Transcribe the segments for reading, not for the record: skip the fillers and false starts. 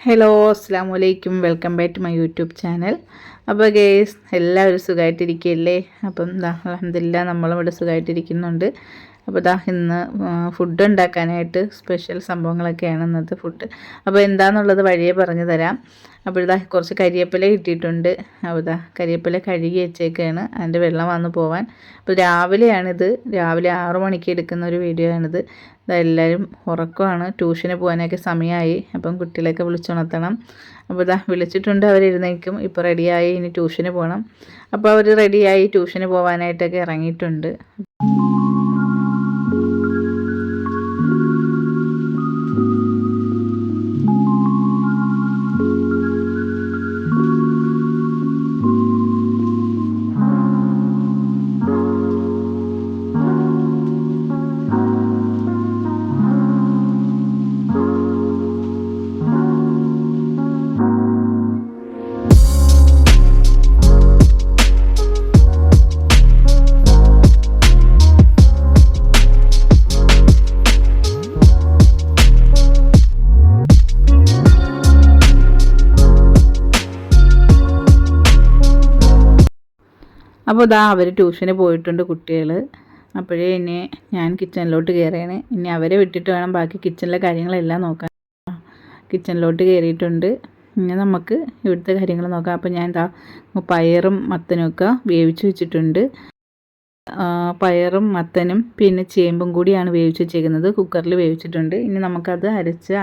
Hello അസ്സാം വലൈക്കും welcome back to my YouTube channel. അപ്പോൾ ഗേസ് എല്ലാവരും സുഖമായിട്ടിരിക്കുകയല്ലേ? അപ്പം അൽഹംദുലില്ലാ നമ്മളിവിടെ സുഖമായിട്ടിരിക്കുന്നുണ്ട്. അപ്പോൾ ഇന്ന് ഫുഡ് ഉണ്ടാക്കാനായിട്ട് സ്പെഷ്യൽ സംഭവങ്ങളൊക്കെയാണ് ഇന്നത്തെ ഫുഡ്. അപ്പോൾ എന്താണെന്നുള്ളത് വഴിയേ പറഞ്ഞു തരാം. അപ്പോൾ കുറച്ച് കരിവേപ്പില കിട്ടിയിട്ടുണ്ട്. അപ്പോൾ കരിവേപ്പില കഴുകി വെച്ചേക്കാണ്, അതിൻ്റെ വെള്ളം വന്ന് പോവാൻ. അപ്പോൾ രാവിലെയാണിത്, രാവിലെ 6 മണിക്ക് എടുക്കുന്ന ഒരു വീഡിയോ ആണിത്. എല്ലാവരും ഉറക്കമാണ്, ട്യൂഷന് പോകാനൊക്കെ സമയമായി. അപ്പം കുട്ടികളെയൊക്കെ വിളിച്ചുണർത്തണം. അപ്പോൾ വിളിച്ചിട്ടുണ്ട്, അവരെഴുന്നേൽക്കും. ഇപ്പോൾ റെഡിയായി, ഇനി ട്യൂഷന് പോകണം. അപ്പോൾ അവർ റെഡിയായി ട്യൂഷന് പോകാനായിട്ടൊക്കെ ഇറങ്ങിയിട്ടുണ്ട്. അപ്പോൾ അവർ ട്യൂഷന് പോയിട്ടുണ്ട് കുട്ടികൾ. അപ്പോഴേ ഇനി ഞാൻ കിച്ചണിലോട്ട് കയറിയാണ്. ഇനി അവരെ വിട്ടിട്ട് വേണം ബാക്കി കിച്ചണിലെ കാര്യങ്ങളെല്ലാം നോക്കാൻ. കിച്ചണിലോട്ട് കയറിയിട്ടുണ്ട്. ഇനി നമുക്ക് ഇവിടുത്തെ കാര്യങ്ങൾ നോക്കാം. അപ്പോൾ ഞാൻ പയറും മത്തനുമൊക്കെ വേവിച്ച് വെച്ചിട്ടുണ്ട്. പയറും മത്തനും പിന്നെ ചേമ്പും കൂടിയാണ് വേവിച്ച് വെച്ചേക്കുന്നത്. കുക്കറിൽ വേവിച്ചിട്ടുണ്ട്. ഇനി നമുക്കത്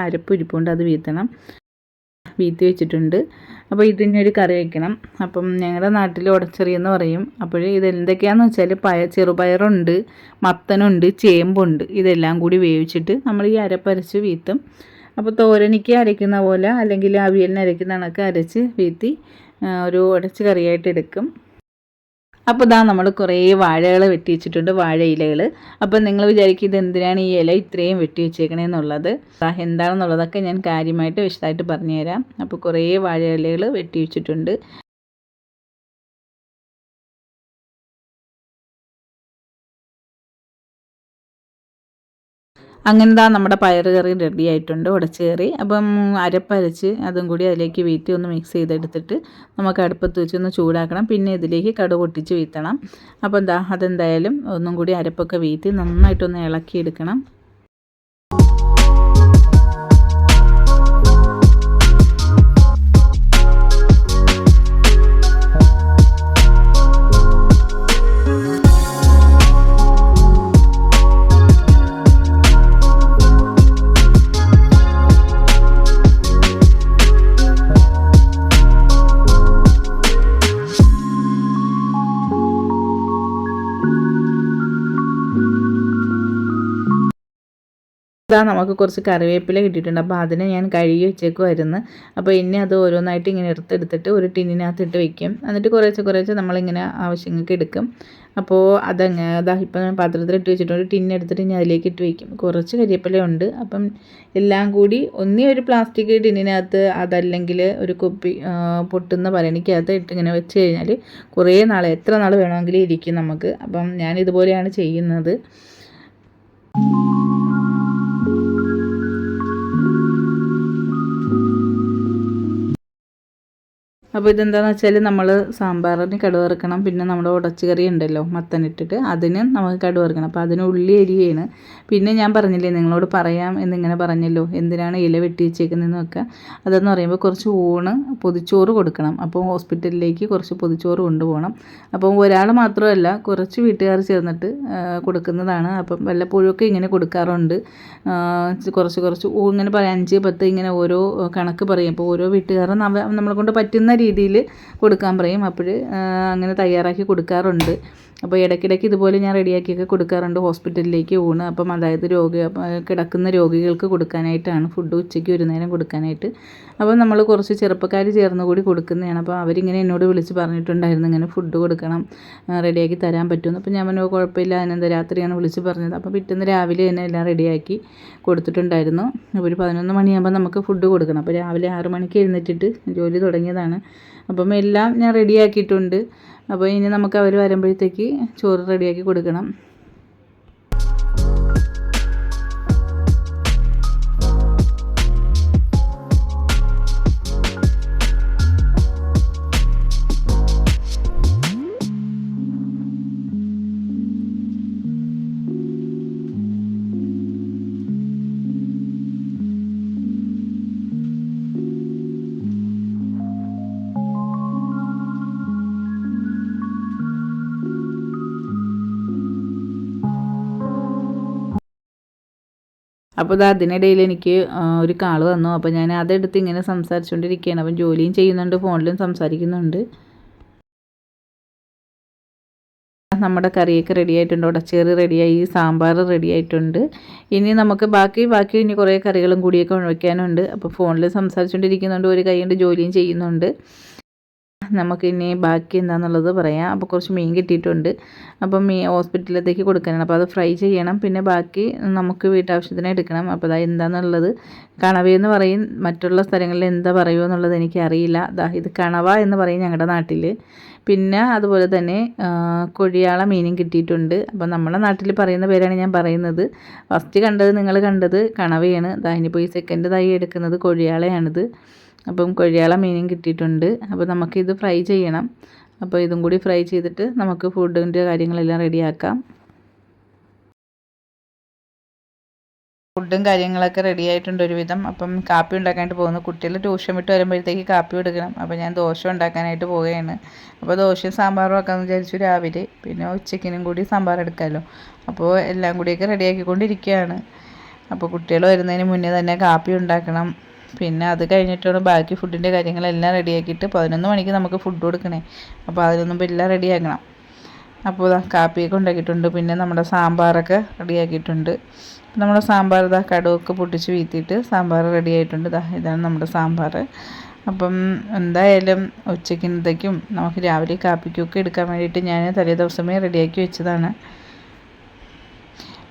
അരപ്പ് ഇരിപ്പുണ്ട്, അത് വീത്തി വെച്ചിട്ടുണ്ട്. അപ്പോൾ ഇതിനൊരു കറി വയ്ക്കണം. അപ്പം ഞങ്ങളുടെ നാട്ടിൽ ഉടച്ചെറിയെന്ന് പറയും. അപ്പോൾ ഇതെന്തൊക്കെയാണെന്ന് വെച്ചാൽ ചെറുപയറുണ്ട്, മത്തനുണ്ട്, ചേമ്പുണ്ട്. ഇതെല്ലാം കൂടി വേവിച്ചിട്ട് നമ്മൾ ഈ അരപ്പരച്ച് വീത്തും. അപ്പോൾ തോരനിക്ക് അരയ്ക്കുന്ന പോലെ അല്ലെങ്കിൽ അവിയലിന് അരയ്ക്കുന്ന കണക്ക് അരച്ച് വീത്തി ഒരു ഉടച്ച് കറിയായിട്ട് എടുക്കും. അപ്പോൾ നമ്മൾ കുറേ വാഴകൾ വെട്ടി വെച്ചിട്ടുണ്ട്, വാഴയിലകൾ. അപ്പോൾ നിങ്ങൾ വിചാരിക്കും ഇത് എന്തിനാണ് ഈ ഇല ഇത്രയും വെട്ടി വെച്ചേക്കണേന്നുള്ളത്. എന്താണെന്നുള്ളതൊക്കെ ഞാൻ കാര്യമായിട്ട് വിശദമായിട്ട് പറഞ്ഞുതരാം. അപ്പോൾ കുറേ വാഴയിലകൾ വെട്ടി വെച്ചിട്ടുണ്ട്. അങ്ങനെ നമ്മുടെ പയർ കറി റെഡി ആയിട്ടുണ്ട്, ഉടച്ച് കറി. അപ്പം അരപ്പരച്ച് അതും കൂടി അതിലേക്ക് വീത്തി ഒന്ന് മിക്സ് ചെയ്തെടുത്തിട്ട് നമുക്ക് അടുപ്പത്ത് വെച്ചൊന്ന് ചൂടാക്കണം. പിന്നെ ഇതിലേക്ക് കടുക് പൊട്ടിച്ച് വീത്തണം. അപ്പോൾ അതെന്തായാലും ഒന്നും കൂടി അരപ്പൊക്കെ വീത്തി നന്നായിട്ടൊന്ന് ഇളക്കിയെടുക്കണം. നമുക്ക് കുറച്ച് കറിവേപ്പില കിട്ടിയിട്ടുണ്ട്. അപ്പോൾ അതിനെ ഞാൻ കഴുകി വെച്ചേക്കുമായിരുന്നു. അപ്പോൾ ഇനി അത് ഓരോന്നായിട്ട് ഇങ്ങനെ എടുത്തിട്ട് ഒരു ടിന്നിനകത്തിട്ട് വെക്കും. എന്നിട്ട് കുറേശ്ശെ നമ്മളിങ്ങനെ ആവശ്യങ്ങൾക്ക് എടുക്കും. അപ്പോൾ ഇപ്പം ഞാൻ പാത്രത്തിലിട്ട് വെച്ചിട്ടുണ്ട്. ടിന്നെടുത്തിട്ട് ഇനി അതിലേക്ക് ഇട്ട് വയ്ക്കും. കുറച്ച് കരിവേപ്പില ഉണ്ട്. അപ്പം എല്ലാം കൂടി ഒന്നീ ഒരു പ്ലാസ്റ്റിക് ടിന്നിനകത്ത്, അതല്ലെങ്കിൽ ഒരു കുപ്പി പൊട്ടുന്ന ഭരണിക്കകത്ത് ഇങ്ങനെ വെച്ച് കഴിഞ്ഞാൽ കുറേ നാൾ, എത്ര നാൾ വേണമെങ്കിലും ഇരിക്കും നമുക്ക്. അപ്പം ഞാൻ ഇതുപോലെയാണ് ചെയ്യുന്നത്. അപ്പോൾ ഇതെന്താണെന്ന് വെച്ചാൽ നമ്മൾ സാമ്പാറിന് കടുക് വറുക്കണം. പിന്നെ നമ്മുടെ ഉടച്ച് കറി ഉണ്ടല്ലോ മത്തനിട്ടിട്ട്, അതിന് നമുക്ക് കടുക് വറുക്കണം. അപ്പോൾ അതിന് ഉള്ളി അരിയാണ്. പിന്നെ ഞാൻ പറഞ്ഞില്ലേ നിങ്ങളോട് പറയാം എന്നിങ്ങനെ പറഞ്ഞല്ലോ, എന്തിനാണ് ഇല വെട്ടി വെച്ചേക്കുന്നതെന്നൊക്കെ. അതെന്ന് പറയുമ്പോൾ കുറച്ച് പൊതിച്ചോറ് കൊടുക്കണം. അപ്പോൾ ഹോസ്പിറ്റലിലേക്ക് കുറച്ച് പൊതിച്ചോറ് കൊണ്ടുപോകണം. അപ്പം ഒരാൾ മാത്രമല്ല, കുറച്ച് വീട്ടുകാർ ചേർന്നിട്ട് കൊടുക്കുന്നതാണ്. അപ്പം വല്ലപ്പോഴൊക്കെ ഇങ്ങനെ കൊടുക്കാറുണ്ട്. കുറച്ച് ഇങ്ങനെ പറയാം, 5, 10 ഇങ്ങനെ ഓരോ കണക്ക് പറയും. അപ്പോൾ ഓരോ വീട്ടുകാരും നമ്മളെ കൊണ്ട് പറ്റുന്ന രീതിയിൽ കൊടുക്കാൻ പറയും. അപ്പോൾ അങ്ങനെ തയ്യാറാക്കി കൊടുക്കാറുണ്ട്. അപ്പോൾ ഇടയ്ക്കിടയ്ക്ക് ഇതുപോലെ ഞാൻ റെഡിയാക്കിയൊക്കെ കൊടുക്കാറുണ്ട് ഹോസ്പിറ്റലിലേക്ക് ഊണ്. അപ്പം അതായത് കിടക്കുന്ന രോഗികൾക്ക് കൊടുക്കാനായിട്ടാണ്, ഫുഡ് ഉച്ചയ്ക്ക് ഒരു നേരം കൊടുക്കാനായിട്ട്. അപ്പോൾ നമ്മൾ കുറച്ച് ചെറുപ്പക്കാർ ചേർന്ന് കൂടി കൊടുക്കുന്നതാണ്. അപ്പോൾ അവരിങ്ങനെ എന്നോട് വിളിച്ച് പറഞ്ഞിട്ടുണ്ടായിരുന്നു, ഇങ്ങനെ ഫുഡ് കൊടുക്കണം, റെഡിയാക്കി തരാൻ പറ്റുമെന്ന്. അപ്പോൾ ഞാൻ പറഞ്ഞു കുഴപ്പമില്ല, അതിനെന്താ, രാത്രിയാണ് വിളിച്ച് പറഞ്ഞത്. അപ്പോൾ പിറ്റേന്ന് രാവിലെ തന്നെ എല്ലാം റെഡിയാക്കി കൊടുത്തിട്ടുണ്ടായിരുന്നു. അപ്പോൾ ഒരു 11 മണിയാകുമ്പോൾ നമുക്ക് ഫുഡ് കൊടുക്കണം. അപ്പോൾ രാവിലെ 6 മണിക്ക് എഴുന്നേറ്റിട്ട് ജോലി തുടങ്ങിയതാണ്. അപ്പം എല്ലാം ഞാൻ റെഡിയാക്കിയിട്ടുണ്ട്. അപ്പോൾ ഇനി നമുക്ക് അവർ വരുമ്പോഴത്തേക്ക് ചോറ് റെഡിയാക്കി കൊടുക്കണം. അപ്പോൾ ഇത് അതിനിടയിൽ എനിക്ക് ഒരു കാൾ വന്നു. അപ്പോൾ ഞാൻ അതെടുത്ത് ഇങ്ങനെ സംസാരിച്ചുകൊണ്ടിരിക്കുകയാണ്. അപ്പം ജോലിയും ചെയ്യുന്നുണ്ട്, ഫോണിലും സംസാരിക്കുന്നുണ്ട്. നമ്മുടെ കറിയൊക്കെ റെഡി ആയിട്ടുണ്ട്, ഉടച്ചേറി റെഡിയായി, സാമ്പാർ റെഡി ആയിട്ടുണ്ട്. ഇനി നമുക്ക് ബാക്കി ഇനി കുറേ കറികളും കൂടിയൊക്കെ വയ്ക്കാനുണ്ട്. അപ്പോൾ ഫോണിൽ സംസാരിച്ചുകൊണ്ടിരിക്കുന്നുണ്ട്, ഒരു കൈ കൊണ്ട് ജോലിയും ചെയ്യുന്നുണ്ട്. നമുക്കിനി ബാക്കി എന്താണെന്നുള്ളത് പറയാം. അപ്പോൾ കുറച്ച് മീൻ കിട്ടിയിട്ടുണ്ട്. അപ്പം ഹോസ്പിറ്റലിലേക്ക് കൊടുക്കാനാണ്. അപ്പോൾ അത് ഫ്രൈ ചെയ്യണം. പിന്നെ ബാക്കി നമുക്ക് വീട്ടാവശ്യത്തിന് എടുക്കണം. അപ്പോൾ അത് എന്താണെന്നുള്ളത് കണവയെന്ന് പറയും, മറ്റുള്ള സ്ഥലങ്ങളിൽ എന്താ പറയുമോ എന്നുള്ളത് എനിക്കറിയില്ല. ഇത് കണവ എന്ന് പറയും ഞങ്ങളുടെ നാട്ടിൽ. പിന്നെ അതുപോലെ തന്നെ കൊഴിയാള മീനും കിട്ടിയിട്ടുണ്ട്. അപ്പോൾ നമ്മുടെ നാട്ടിൽ പറയുന്ന പേരാണ് ഞാൻ പറയുന്നത്. ഫസ്റ്റ് നിങ്ങൾ കണ്ടത് കണവയാണ്. ഇനിയിപ്പോൾ ഈ സെക്കൻഡ് എടുക്കുന്നത് കൊഴിയാളയാണിത്. അപ്പം കൊഴിയാള മീനും കിട്ടിയിട്ടുണ്ട്. അപ്പോൾ നമുക്കിത് ഫ്രൈ ചെയ്യണം. അപ്പോൾ ഇതും കൂടി ഫ്രൈ ചെയ്തിട്ട് നമുക്ക് ഫുഡിൻ്റെ കാര്യങ്ങളെല്ലാം റെഡിയാക്കാം. ഫുഡും കാര്യങ്ങളൊക്കെ റെഡി ആയിട്ടുണ്ട് ഒരുവിധം. അപ്പം കാപ്പി ഉണ്ടാക്കാനായിട്ട് പോകുന്നു. കുട്ടികൾ ട്യൂഷൻ വിട്ട് വരുമ്പോഴത്തേക്ക് കാപ്പി കൊടുക്കണം. അപ്പോൾ ഞാൻ ദോശ ഉണ്ടാക്കാനായിട്ട് പോവുകയാണ്. അപ്പോൾ ദോശയും സാമ്പാറും ആക്കാമെന്ന് വിചാരിച്ചു രാവിലെ. പിന്നെ ഉച്ചയ്ക്കിനും കൂടി സാമ്പാർ എടുക്കാമല്ലോ. അപ്പോൾ എല്ലാം കൂടിയൊക്കെ റെഡിയാക്കിക്കൊണ്ടിരിക്കുകയാണ്. അപ്പോൾ കുട്ടികൾ വരുന്നതിന് മുന്നേ തന്നെ കാപ്പി ഉണ്ടാക്കണം. പിന്നെ അത് കഴിഞ്ഞിട്ടാണ് ബാക്കി ഫുഡിൻ്റെ കാര്യങ്ങളെല്ലാം റെഡിയാക്കിയിട്ട് 11 മണിക്ക് നമുക്ക് ഫുഡ് കൊടുക്കണേ. അപ്പോൾ അതിനൊന്നും എല്ലാം റെഡിയാക്കണം. അപ്പോൾ കാപ്പിയൊക്കെ ഉണ്ടാക്കിയിട്ടുണ്ട്. പിന്നെ നമ്മുടെ സാമ്പാറൊക്കെ റെഡിയാക്കിയിട്ടുണ്ട്. നമ്മുടെ സാമ്പാർ കടുവൊക്കെ പൊട്ടിച്ച് വീത്തിയിട്ട് സാമ്പാർ റെഡി ആയിട്ടുണ്ട്. ഇതാണ് നമ്മുടെ സാമ്പാർ. അപ്പം എന്തായാലും ഉച്ചയ്ക്കത്തേക്കും നമുക്ക് രാവിലെ കാപ്പിക്കൊക്കെ എടുക്കാൻ വേണ്ടിയിട്ട് ഞാൻ തലേ ദിവസമേ റെഡിയാക്കി വെച്ചതാണ്.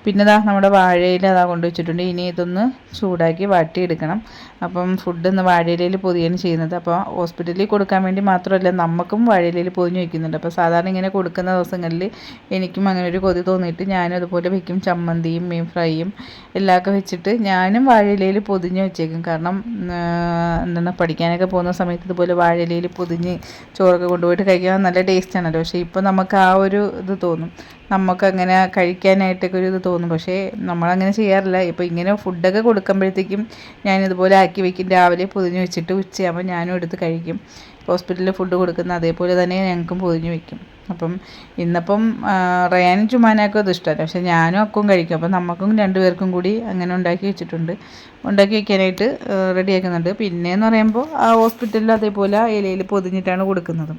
പിന്നെ നമ്മുടെ വാഴയില കൊണ്ടുവച്ചിട്ടുണ്ട്. ഇനി ഇതൊന്ന് ചൂടാക്കി വാട്ടിയെടുക്കണം. അപ്പം ഫുഡ് ഇന്ന് വാഴയിലയിൽ പൊതിയാണ് ചെയ്യുന്നത്. അപ്പോൾ ഹോസ്പിറ്റലിൽ കൊടുക്കാൻ വേണ്ടി മാത്രമല്ല, നമുക്കും വാഴയിലയിൽ പൊതിഞ്ഞ് വയ്ക്കുന്നുണ്ട്. അപ്പോൾ സാധാരണ ഇങ്ങനെ കൊടുക്കുന്ന ദിവസങ്ങളിൽ എനിക്കും അങ്ങനെ ഒരു കൊതി തോന്നിയിട്ട് ഞാനും അതുപോലെ വയ്ക്കും. ചമ്മന്തിയും മീൻ ഫ്രൈയും എല്ലാമൊക്കെ വെച്ചിട്ട് ഞാനും വാഴയിലയിൽ പൊതിഞ്ഞ് വെച്ചേക്കും. കാരണം പഠിക്കാനൊക്കെ പോകുന്ന സമയത്ത് ഇതുപോലെ വാഴയിലയിൽ പൊതിഞ്ഞ് ചോറൊക്കെ കൊണ്ടുപോയിട്ട് കഴിക്കാൻ നല്ല ടേസ്റ്റാണല്ലോ. പക്ഷേ ഇപ്പോൾ നമുക്ക് ആ ഒരു ഇത് തോന്നും, നമുക്കങ്ങനെ കഴിക്കാനായിട്ടൊക്കെ ഒരു ഇത് തോന്നും. പക്ഷേ നമ്മളങ്ങനെ ചെയ്യാറില്ല. ഇപ്പോൾ ഇങ്ങനെ ഫുഡൊക്കെ കൊടുക്കുമ്പോഴത്തേക്കും ഞാനിതുപോലെ ആക്കി വയ്ക്കും. രാവിലെ പൊതിഞ്ഞ് വെച്ചിട്ട് ഉച്ചയാകുമ്പോൾ ഞാനും എടുത്ത് കഴിക്കും. ഹോസ്പിറ്റലിൽ ഫുഡ് കൊടുക്കുന്ന അതേപോലെ തന്നെ ഞങ്ങൾക്കും പൊതിഞ്ഞ് വയ്ക്കും. അപ്പം ഇന്നിപ്പം റയാനും ചുമ്മാനാക്കും അത് ഇഷ്ടമല്ല, പക്ഷേ ഞാനും അക്കവും കഴിക്കും. അപ്പം നമുക്കും 2 പേർക്കും കൂടി അങ്ങനെ ഉണ്ടാക്കി വെച്ചിട്ടുണ്ട്. ഉണ്ടാക്കി വയ്ക്കാനായിട്ട് റെഡിയാക്കുന്നുണ്ട്. പിന്നെയെന്ന് പറയുമ്പോൾ ആ ഹോസ്പിറ്റലിൽ അതേപോലെ ഇലയിൽ പൊതിഞ്ഞിട്ടാണ് കൊടുക്കുന്നത്.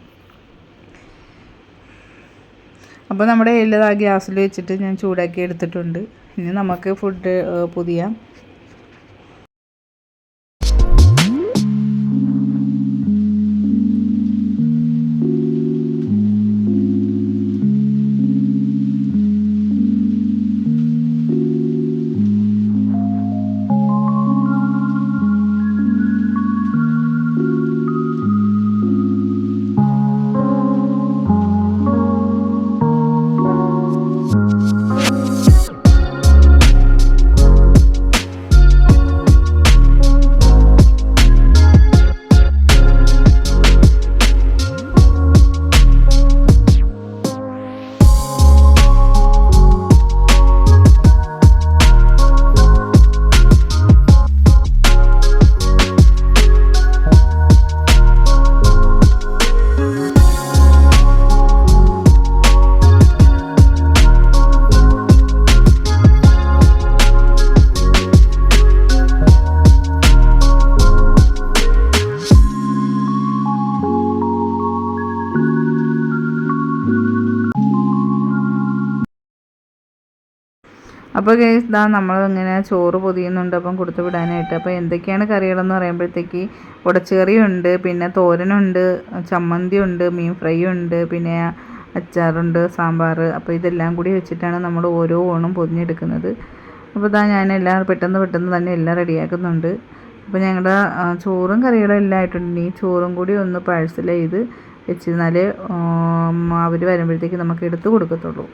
അപ്പോൾ നമ്മുടെ ഇല ഗ്യാസിൽ വെച്ചിട്ട് ഞാൻ ചൂടാക്കി എടുത്തിട്ടുണ്ട്. ഇനി നമുക്ക് ഫുഡ് പൊതിയാം. അപ്പോൾ ഗൈസ് നമ്മളിങ്ങനെ ചോറ് പൊതിയുന്നുണ്ട് അപ്പം കൊടുത്തു വിടാനായിട്ട്. അപ്പോൾ എന്തൊക്കെയാണ് കറികളെന്ന് പറയുമ്പോഴത്തേക്ക് ഉടച്ചുകറിയുണ്ട്, പിന്നെ തോരനുണ്ട്, ചമ്മന്തിയുണ്ട്, മീൻ ഫ്രൈ ഉണ്ട്, പിന്നെ അച്ചാറുണ്ട്, സാമ്പാർ. അപ്പോൾ ഇതെല്ലാം കൂടി വെച്ചിട്ടാണ് നമ്മൾ ഓരോ ഓണം പൊതിഞ്ഞെടുക്കുന്നത്. അപ്പോൾ ഞാൻ പെട്ടെന്ന് തന്നെ എല്ലാം റെഡിയാക്കുന്നുണ്ട്. അപ്പോൾ ഞങ്ങളുടെ ചോറും കറികളും എല്ലാം ആയിട്ടുണ്ട്. ഈ ചോറും കൂടി ഒന്ന് പാഴ്സൽ ചെയ്ത് വെച്ചിരുന്നാലേ അവർ വരുമ്പോഴത്തേക്ക് നമുക്ക് എടുത്ത് കൊടുക്കത്തുള്ളൂ.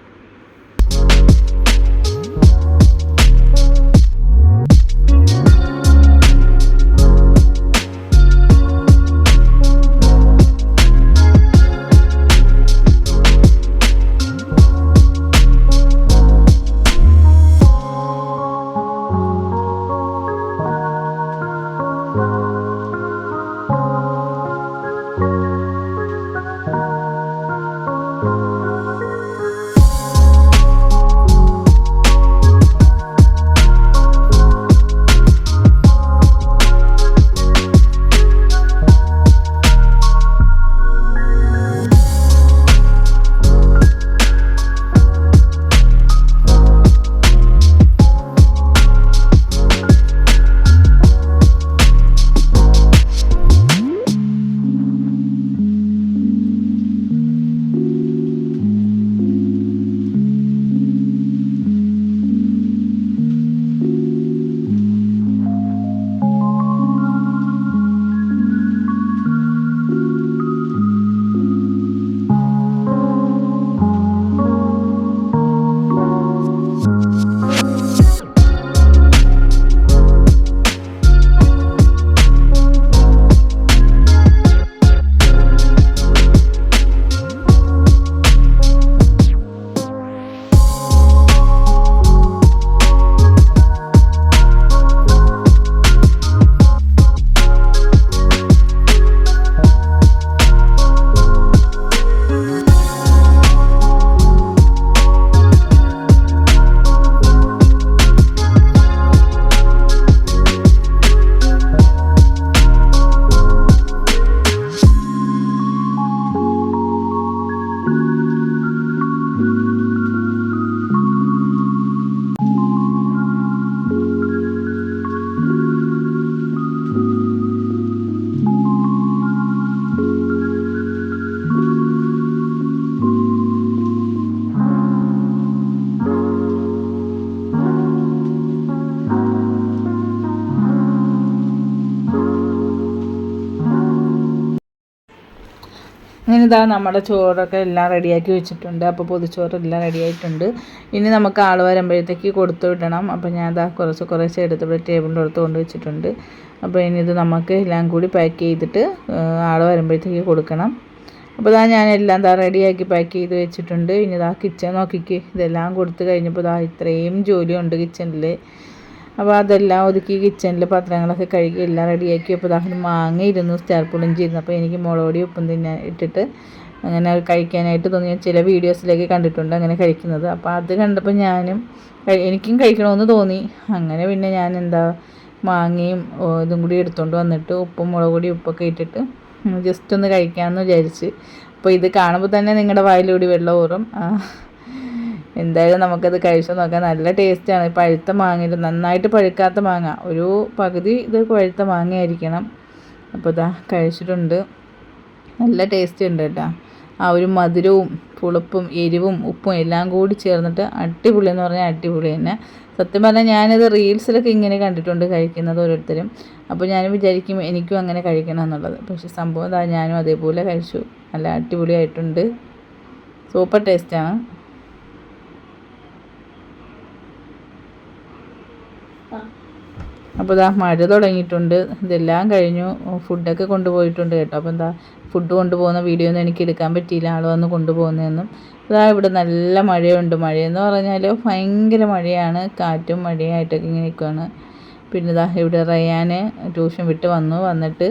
ഇനി ഇതാ നമ്മുടെ ചോറൊക്കെ എല്ലാം റെഡിയാക്കി വെച്ചിട്ടുണ്ട്. അപ്പോൾ പൊതിച്ചോറെല്ലാം റെഡിയായിട്ടുണ്ട്. ഇനി നമുക്ക് ആൾ വരുമ്പോഴത്തേക്ക് കൊടുത്തു വിടണം. അപ്പോൾ ഞാൻ ഇതാ കുറച്ച് എടുത്ത് ടേബിളിൻ്റെ അടുത്ത് കൊണ്ട് വെച്ചിട്ടുണ്ട്. അപ്പോൾ ഇനി ഇത് നമുക്ക് എല്ലാം കൂടി പാക്ക് ചെയ്തിട്ട് ആൾ വരുമ്പോഴത്തേക്ക് കൊടുക്കണം. അപ്പോൾ ഇതാ ഞാനെല്ലാം റെഡിയാക്കി പാക്ക് ചെയ്ത് വെച്ചിട്ടുണ്ട്. ഇനി ഇതാ കിച്ചൺ നോക്കിക്ക്, ഇതെല്ലാം കൊടുത്ത് കഴിഞ്ഞപ്പോൾ ഇതാ ഇത്രയും ജോലിയുണ്ട് കിച്ചണിൽ. അപ്പോൾ അതെല്ലാം ഒതുക്കി കിച്ചണിൽ പാത്രങ്ങളൊക്കെ കഴുകി എല്ലാം റെഡിയാക്കി. അപ്പോൾ ഇതാ മാങ്ങ ഇരുന്നു, സ്റ്റാർ പുളിഞ്ചി ഇരുന്നു. അപ്പോൾ എനിക്ക് മുളക് ഉപ്പും ഇട്ടിട്ട് അങ്ങനെ കഴിക്കാനായിട്ട് തോന്നി. ഞാൻ ചില വീഡിയോസിലേക്ക് കണ്ടിട്ടുണ്ട് അങ്ങനെ കഴിക്കുന്നത്. അപ്പോൾ അത് കണ്ടപ്പോൾ എനിക്കും കഴിക്കണമെന്ന് തോന്നി. അങ്ങനെ പിന്നെ ഞാൻ മാങ്ങയും ഇതും കൂടി എടുത്തുകൊണ്ട് വന്നിട്ട് ഉപ്പും മുളക് ഉപ്പൊക്കെ ഇട്ടിട്ട് ജസ്റ്റ് ഒന്ന് കഴിക്കാമെന്ന് വിചാരിച്ച്. അപ്പോൾ ഇത് കാണുമ്പോൾ തന്നെ നിങ്ങളുടെ വായിലൂടി വെള്ളം ഊറും. എന്തായാലും നമുക്കത് കഴിച്ചു നോക്കാം. നല്ല ടേസ്റ്റാണ്. പഴുത്ത മാങ്ങയിൽ നന്നായിട്ട് പഴുക്കാത്ത മാങ്ങ, ഒരു പകുതി ഇത് പഴുത്ത മാങ്ങയായിരിക്കണം. അപ്പോൾ ഇതാ കഴിച്ചിട്ടുണ്ട്. നല്ല ടേസ്റ്റ് ഉണ്ട് കേട്ടോ. ആ ഒരു മധുരവും പുളിപ്പും എരിവും ഉപ്പും എല്ലാം കൂടി ചേർന്നിട്ട് അടിപൊളി എന്ന് പറഞ്ഞാൽ അടിപൊളി തന്നെ. സത്യം പറഞ്ഞാൽ ഞാനിത് റീൽസിലൊക്കെ ഇങ്ങനെ കണ്ടിട്ടുണ്ട് കഴിക്കുന്നത് ഓരോരുത്തരും. അപ്പോൾ ഞാൻ വിചാരിക്കും എനിക്കും അങ്ങനെ കഴിക്കണം എന്നുള്ളത്. പക്ഷേ സംഭവം ഞാനും അതേപോലെ കഴിച്ചു. നല്ല അടിപൊളിയായിട്ടുണ്ട്. സൂപ്പർ ടേസ്റ്റാണ്. അപ്പോൾ മഴ തുടങ്ങിയിട്ടുണ്ട്. ഇതെല്ലാം കഴിഞ്ഞു. ഫുഡൊക്കെ കൊണ്ടുപോയിട്ടുണ്ട് കേട്ടോ. അപ്പോൾ ഫുഡ് കൊണ്ടുപോകുന്ന വീഡിയോ ഒന്നും എനിക്ക് എടുക്കാൻ പറ്റിയില്ല, ആൾ വന്ന് കൊണ്ടുപോകുന്നതൊന്നും. ഇവിടെ നല്ല മഴയുണ്ട്. മഴയെന്ന് പറഞ്ഞാൽ ഭയങ്കര മഴയാണ്, കാറ്റും മഴയായിട്ടൊക്കെ ഇങ്ങനെ നിൽക്കുകയാണ്. പിന്നെ ഇവിടെ റയാൻ ട്യൂഷൻ വിട്ട് വന്നിട്ട്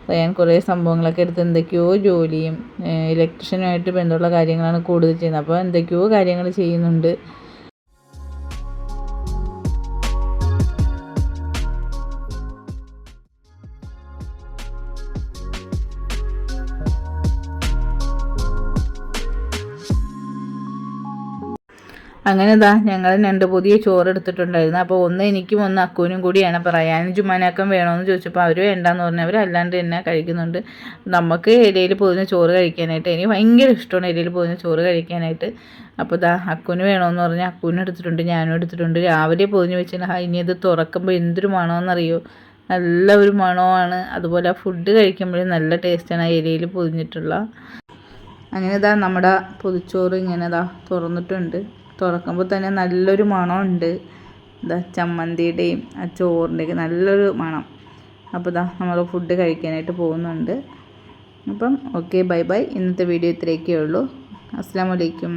റയാൻ കുറേ സംഭവങ്ങളൊക്കെ എടുത്ത് എന്തൊക്കെയോ ജോലിയും ഇലക്ട്രീഷ്യനുമായിട്ട് ബന്ധമുള്ള കാര്യങ്ങളാണ് കൂടുതൽ ചെയ്യുന്നത്. അപ്പോൾ എന്തൊക്കെയോ കാര്യങ്ങൾ ചെയ്യുന്നുണ്ട്. അങ്ങനെ ഞങ്ങൾ 2 പുതിയ ചോറ് എടുത്തിട്ടുണ്ടായിരുന്നു. അപ്പോൾ ഒന്ന് എനിക്കും ഒന്ന് അക്കുവിനും കൂടിയാണ്. അപ്പോൾ റയാനും ജുമാനാക്കം വേണമെന്ന് ചോദിച്ചപ്പോൾ അവർ വേണ്ടാന്ന് പറഞ്ഞു. അവർ അല്ലാണ്ട് തന്നെ കഴിക്കുന്നുണ്ട്. നമുക്ക് ഇലയിൽ പൊതിഞ്ഞ ചോറ് കഴിക്കാനായിട്ട് എനിക്ക് ഭയങ്കര ഇഷ്ടമാണ് ഇലയിൽ പൊതിഞ്ഞ ചോറ് കഴിക്കാനായിട്ട്. അപ്പോൾ അക്കുവിന് വേണമെന്ന് പറഞ്ഞാൽ അക്കുവിനും എടുത്തിട്ടുണ്ട്, ഞാനും എടുത്തിട്ടുണ്ട്. രാവിലെ പൊതിഞ്ഞ് വെച്ചാൽ ഇനി അത് തുറക്കുമ്പോൾ എന്തൊരു മണമെന്നറിയോ, നല്ല ഒരു മണമാണ്. അതുപോലെ ആ ഫുഡ് കഴിക്കുമ്പോഴും നല്ല ടേസ്റ്റാണ് ആ ഇലയിൽ പൊതിഞ്ഞിട്ടുള്ള. അങ്ങനെ നമ്മുടെ പൊതിച്ചോറ് ഇങ്ങനെ തുറന്നിട്ടുണ്ട്. തുറക്കുമ്പോൾ തന്നെ നല്ലൊരു മണമുണ്ട്. ചമ്മന്തിയുടെയും ആ ചോറിൻ്റെയൊക്കെ നല്ലൊരു മണം. അപ്പോൾ നമ്മൾ ഫുഡ് കഴിക്കാനായിട്ട് പോകുന്നുണ്ട്. അപ്പം ഓക്കെ, ബൈ ബൈ. ഇന്നത്തെ വീഡിയോ ഇത്രയൊക്കെ ഉള്ളൂ. അസ്സലാമു അലൈക്കും.